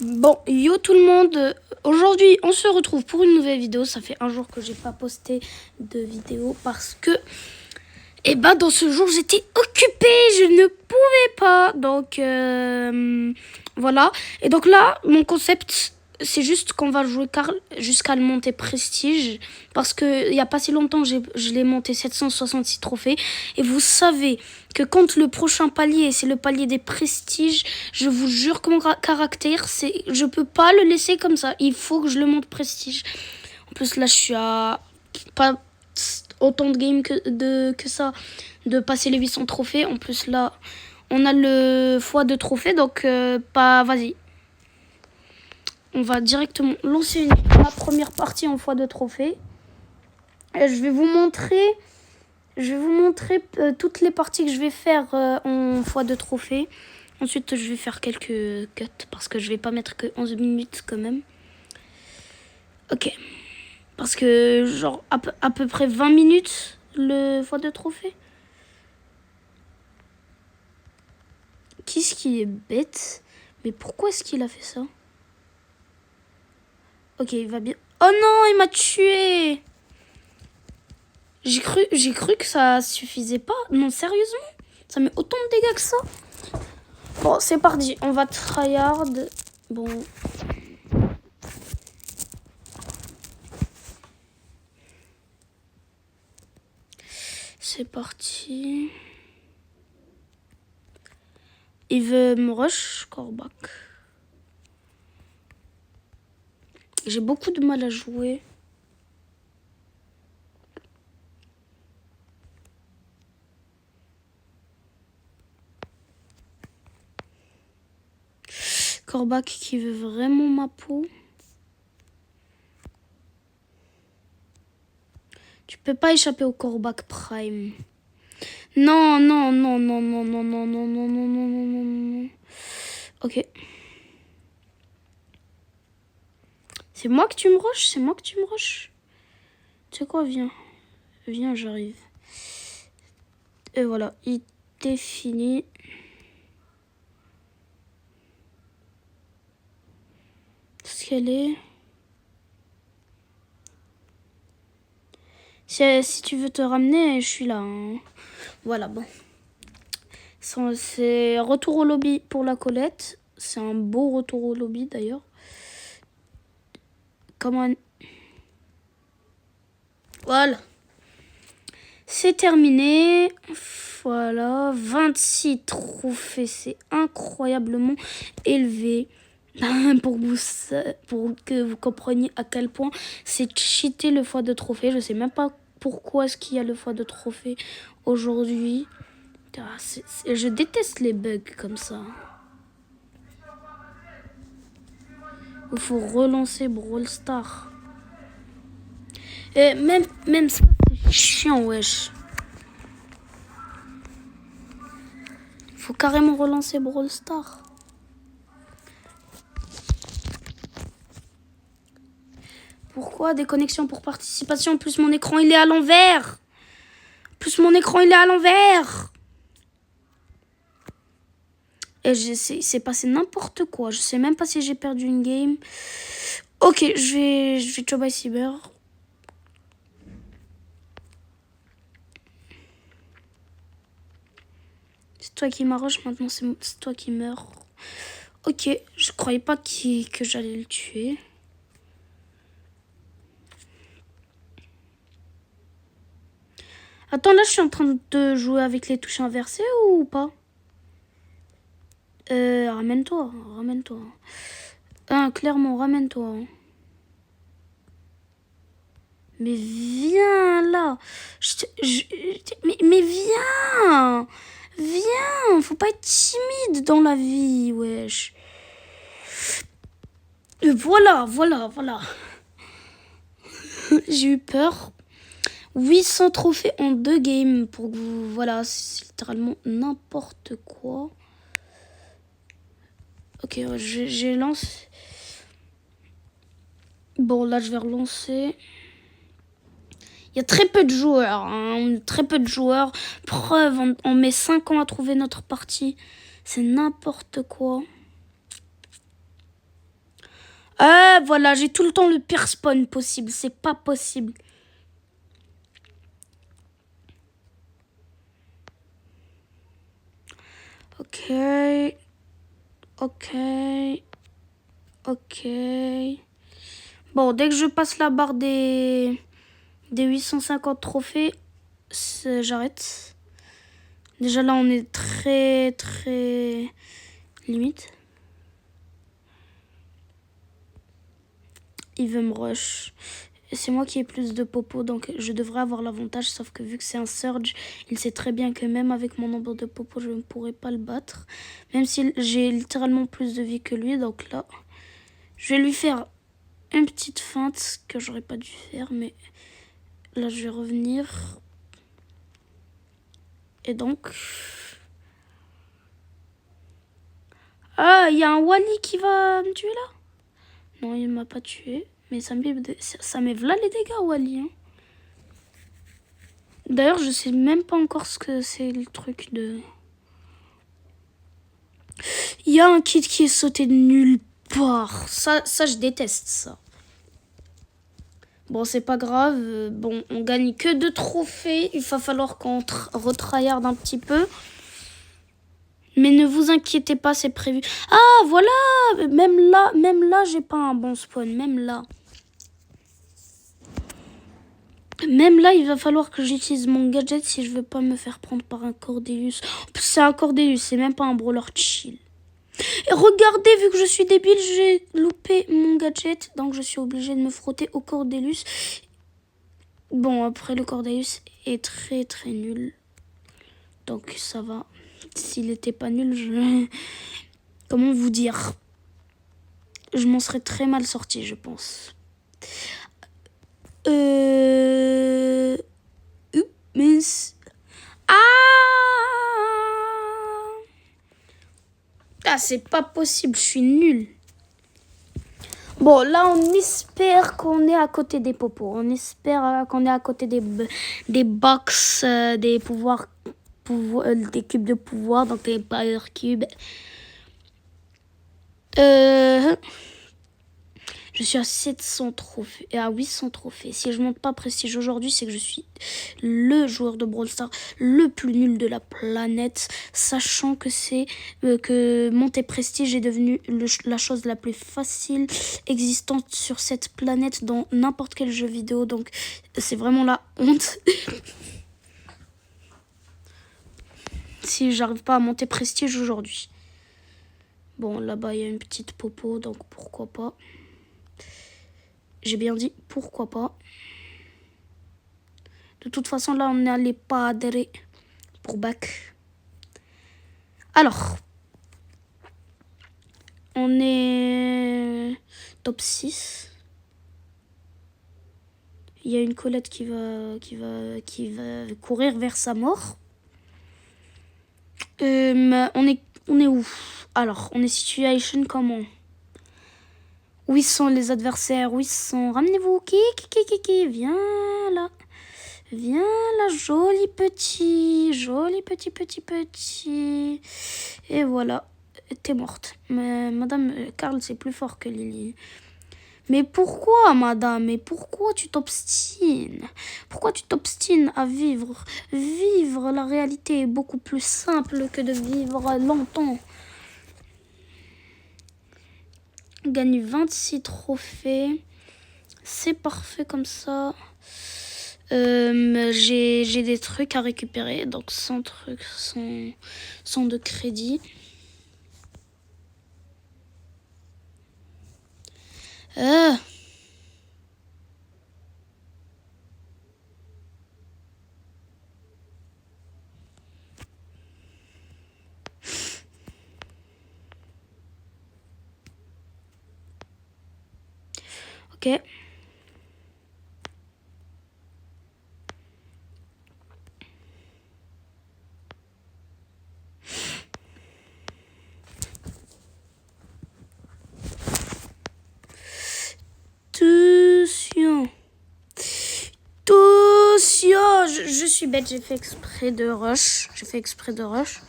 Bon, yo tout le monde, aujourd'hui on se retrouve pour une nouvelle vidéo. Ça fait un jour que j'ai pas posté de vidéo parce que, dans ce jour j'étais occupée, je ne pouvais pas. Donc voilà, et donc là mon concept c'est juste qu'on va jouer Karl jusqu'à le monter prestige. Parce que il y a pas si longtemps je l'ai monté 766 trophées. Et vous savez que quand le prochain palier, c'est le palier des prestiges, je vous jure que mon caractère, je peux pas le laisser comme ça. Il faut que je le monte prestige. En plus là je suis à pas autant de games que ça, de passer les 800 trophées. En plus là on a le x2 trophées, donc vas-y. On va directement lancer ma première partie en x2 trophées. Et je vais vous montrer toutes les parties que je vais faire en x2 trophées. Ensuite, je vais faire quelques cuts parce que je vais pas mettre que 11 minutes quand même. Ok. Parce que genre à peu près 20 minutes le x2 trophées. Qu'est-ce qui est bête? Mais pourquoi est-ce qu'il a fait ça? Ok, il va bien. Oh non, il m'a tué! J'ai cru que ça suffisait pas. Non, sérieusement? Ça met autant de dégâts que ça? Bon, c'est parti. On va tryhard. Bon. C'est parti. Il veut me rush, Kor'bak. J'ai beaucoup de mal à jouer. Kor'bak qui veut vraiment ma peau. Tu peux pas échapper au Kor'bak Prime. Non, non, non, non, non, non, non, non, non, non, non, non, non, non. Ok. C'est moi que tu me rushes? C'est moi que tu me rushes? Tu sais quoi, viens. Viens, j'arrive. Et voilà, il est fini. Ce qu'elle est. Si tu veux te ramener, je suis là. Hein. Voilà, bon. C'est retour au lobby pour la Colette. C'est un beau retour au lobby d'ailleurs. Comment... Voilà. C'est terminé. Voilà. 26 trophées. C'est incroyablement élevé. pour que vous compreniez à quel point c'est cheaté le x2 trophée. Je sais même pas pourquoi est-ce qu'il y a le x2 trophée aujourd'hui. Je déteste les bugs comme ça. Il faut relancer Brawl Stars. Et même ça, c'est chiant, wesh. Faut carrément relancer Brawl Stars. Pourquoi déconnexion pour participation? Plus mon écran il est à l'envers. Et c'est passé n'importe quoi. Je sais même pas si j'ai perdu une game. Ok, je vais Joe by Cyber. C'est toi qui m'arrache, maintenant c'est toi qui meurs. Ok, je croyais pas que j'allais le tuer. Attends, là je suis en train de jouer avec les touches inversées ou pas? Ramène-toi. Clairement, ramène-toi. Mais viens là. Mais viens. Viens. Faut pas être timide dans la vie, wesh. Voilà. J'ai eu peur. 800 trophées en 2 games pour que vous... Voilà, c'est littéralement n'importe quoi. Ok, j'ai lancé. Bon, là, je vais relancer. Il y a très peu de joueurs. Preuve, on met 5 ans à trouver notre partie. C'est n'importe quoi. Ah, voilà, j'ai tout le temps le pire spawn possible. C'est pas possible. Ok. Ok. Ok. Bon, dès que je passe la barre des 850 trophées, j'arrête. Déjà là, on est très limite. Il veut me rush. C'est moi qui ai plus de popo, donc je devrais avoir l'avantage. Sauf que vu que c'est un surge, il sait très bien que même avec mon nombre de popo, je ne pourrai pas le battre. Même si j'ai littéralement plus de vie que lui. Donc là, je vais lui faire une petite feinte que j'aurais pas dû faire. Mais là, je vais revenir. Et donc... Ah, il y a un Wally qui va me tuer là? Non, il m'a pas tué. Mais ça met là les dégâts, Wally. Hein. D'ailleurs, je sais même pas encore ce que c'est le truc de... Il y a un kit qui est sauté de nulle part. Ça je déteste ça. Bon, c'est pas grave. Bon, on gagne que 2 trophées. Il va falloir qu'on retryhard un petit peu. Mais ne vous inquiétez pas, c'est prévu. Ah, voilà. Même là, j'ai pas un bon spawn. Même là, il va falloir que j'utilise mon gadget si je veux pas me faire prendre par un Cordelius. C'est un Cordelius, c'est même pas un brawler chill. Et regardez, vu que je suis débile, j'ai loupé mon gadget. Donc je suis obligée de me frotter au Cordelius. Bon, après le Cordelius est très nul. Donc ça va. S'il était pas nul, comment vous dire? Je m'en serais très mal sorti, je pense. Miss. Ah, c'est pas possible, je suis nulle. Bon, là, on espère qu'on est à côté des popos. On espère qu'on est à côté des box, des pouvoirs, des cubes de pouvoir, donc les power cubes. Je suis à 700 trophées et à 800 trophées. Si je monte pas prestige aujourd'hui, c'est que je suis le joueur de Brawl Stars le plus nul de la planète. Sachant que c'est que monter prestige est devenu la chose la plus facile existante sur cette planète dans n'importe quel jeu vidéo. Donc c'est vraiment la honte. Si j'arrive pas à monter prestige aujourd'hui. Bon, là-bas, il y a une petite popo, donc pourquoi pas. J'ai bien dit pourquoi pas. De toute façon, là, on n'allait pas adhérer pour back. Alors, on est top 6. Il y a une Colette qui va courir vers sa mort. On est où? Alors, on est situation comment? Où ils sont les adversaires? Où ils sont? Ramenez-vous. Qui. Viens là. Viens là, joli petit. Et voilà. T'es morte. Mais Madame Karl, c'est plus fort que Lily. Mais pourquoi, madame? Mais pourquoi tu t'obstines? Pourquoi tu t'obstines à vivre? Vivre, la réalité est beaucoup plus simple que de vivre longtemps. Gagne 26 trophées. C'est parfait comme ça. J'ai des trucs à récupérer. Donc 100 trucs, 100 de crédit. Ok. Attention. Je suis bête, j'ai fait exprès de rush.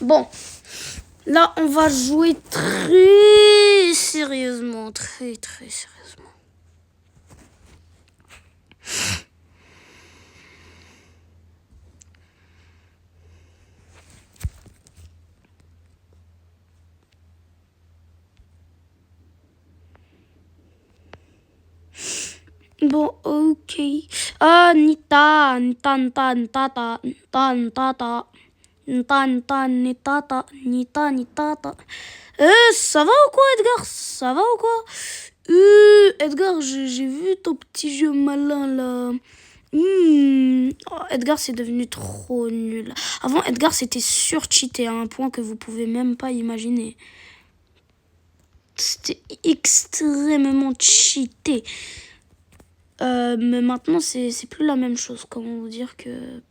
Bon, là, on va jouer très très sérieusement, très sérieusement. Bon, ok. Ah, Nita, Nita, Nita, Nita, Nita, Nita, Nita, Nita, Nita, Nita, Nita. Ça va ou quoi, Edgar? Ça va ou quoi? Edgar, j'ai vu ton petit jeu malin, là. Oh, Edgar, c'est devenu trop nul. Avant, Edgar, c'était surcheaté à un point que vous pouvez même pas imaginer. C'était extrêmement cheaté. Mais maintenant, c'est plus la même chose. Comment vous dire que...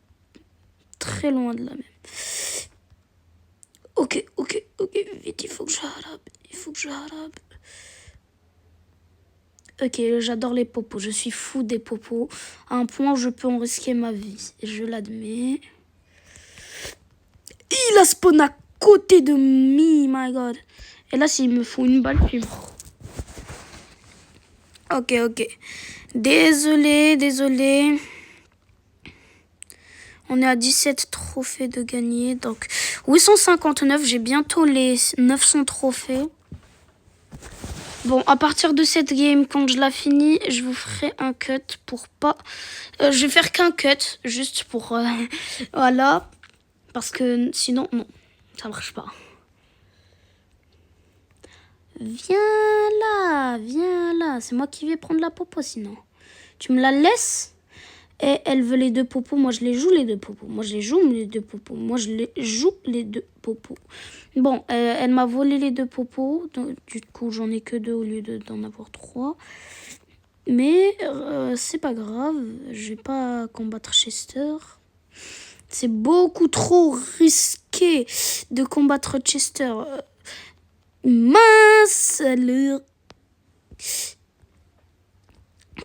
Très loin de la même. Ok. Vite, il faut que je harabe. Ok, j'adore les popos. Je suis fou des popos. À un point où je peux en risquer ma vie. Je l'admets. Il a spawn à côté de me, my god. Et là, s'il me faut une balle, je suis mort. Ok. Désolé. On est à 17 trophées de gagner. Donc, 859. J'ai bientôt les 900 trophées. Bon, à partir de cette game, quand je la finis, je vous ferai un cut pour pas... je vais faire qu'un cut, juste pour... voilà. Parce que sinon, non. Ça marche pas. Viens là. C'est moi qui vais prendre la popo, sinon. Tu me la laisses? Et elle veut les deux popos. Moi, je les joue les deux popos. Bon, elle m'a volé les deux popos. Donc, du coup, j'en ai que deux au lieu d'en avoir trois. Mais c'est pas grave. Je vais pas combattre Chester. C'est beaucoup trop risqué de combattre Chester. Mince alors.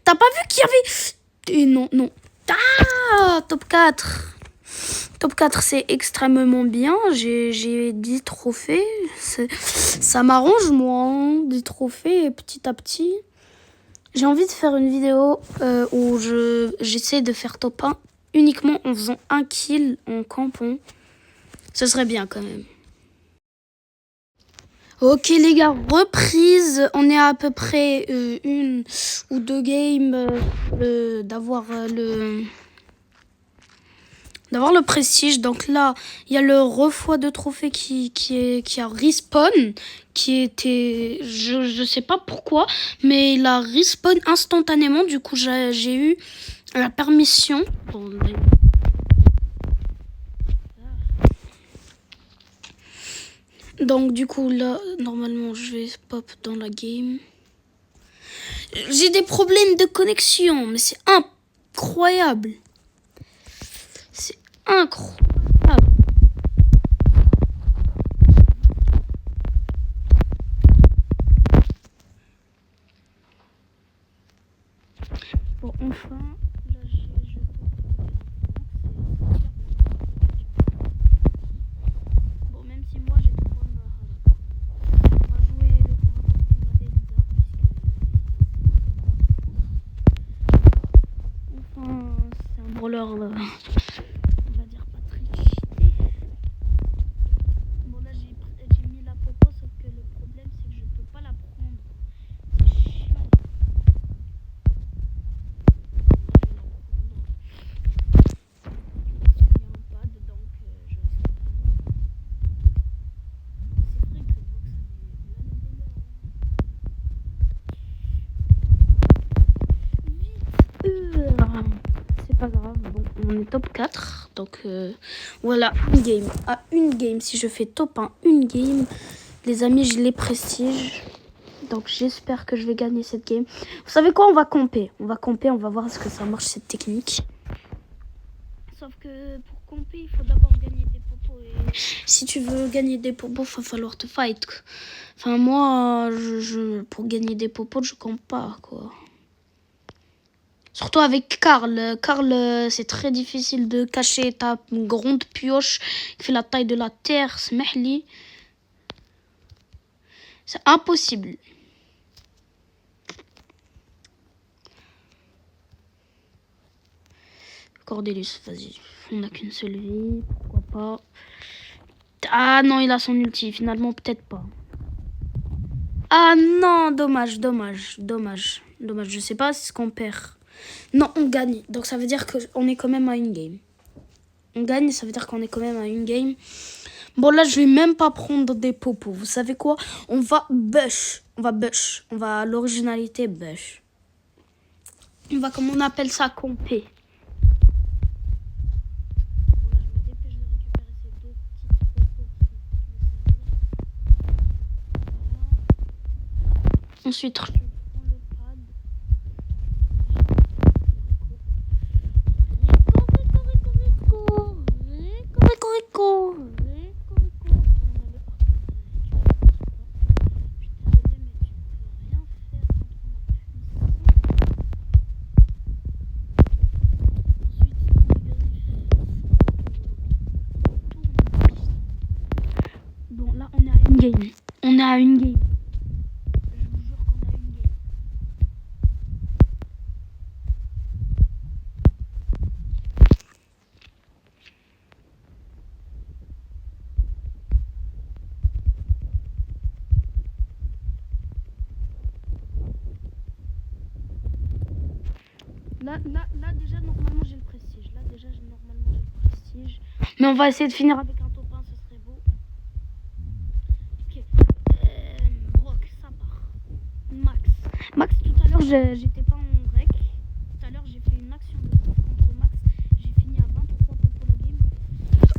T'as pas vu qu'il y avait... Et non. Ah, top 4. Top 4, c'est extrêmement bien. J'ai 10 trophées. Ça m'arrange, moi, hein, 10 trophées petit à petit. J'ai envie de faire une vidéo où j'essaie de faire top 1 uniquement en faisant un kill en campant. Ce serait bien quand même. Ok les gars, reprise. On est à peu près une ou deux games d'avoir le prestige. Donc là, il y a le refoi de trophée qui a respawn, qui était, je sais pas pourquoi, mais il a respawn instantanément. Du coup, j'ai eu la permission. Donc du coup là, normalement, je vais pop dans la game. J'ai des problèmes de connexion, mais c'est incroyable. C'est incroyable. Bon, enfin, là, je bon, même si moi, j'ai trop on va jouer le combat contre Elsa, enfin, c'est un brawler, on va dire pas très cheaté. Bon, là, j'ai mis la popo, sauf que le problème, c'est que je peux pas la prendre. C'est chiant. C'est pas grave, bon, on est top 4, donc voilà, une game, si je fais top 1, une game, les amis, je les prestige, donc j'espère que je vais gagner cette game. Vous savez quoi, on va camper, on va voir ce que ça marche cette technique. Sauf que pour camper, il faut d'abord gagner des popos, et si tu veux gagner des popos, il va falloir te fight. Enfin moi, pour gagner des popos, je campe pas, quoi. Surtout avec Karl. Karl, c'est très difficile de cacher ta grande pioche qui fait la taille de la terre. Smehli. C'est impossible. Cordelius, vas-y. On n'a qu'une seule vie, pourquoi pas. Ah non, il a son ulti, finalement peut-être pas. Ah non, dommage, je sais pas ce qu'on perd. Non, on gagne, donc ça veut dire qu'on est quand même à une game. On gagne, ça veut dire qu'on est quand même à une game. Bon, là, je vais même pas prendre des popos. Vous savez quoi? On va bush. On va à l'originalité bush. On va, comme on appelle ça, camper. Ensuite, je prends le pad. Rico. Bon, là, on est à une game. On est à une game. Là, déjà, normalement, j'ai le prestige. Mais on va essayer de finir avec un top 1, ce serait beau. Ok. Brock, ça part. Max, tout à l'heure, j'étais pas en rec. Tout à l'heure, j'ai fait une action de groupe contre Max. J'ai fini à 23 pour la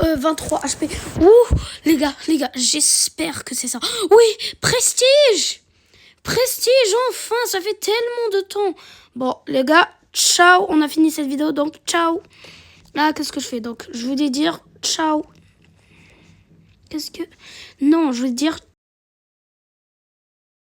game. 23 HP. Ouh, les gars, j'espère que c'est ça. Oui, prestige, enfin, ça fait tellement de temps. Bon, les gars, ciao, on a fini cette vidéo, donc ciao. Là, qu'est-ce que je fais? Donc, je voulais dire ciao. Non, je veux dire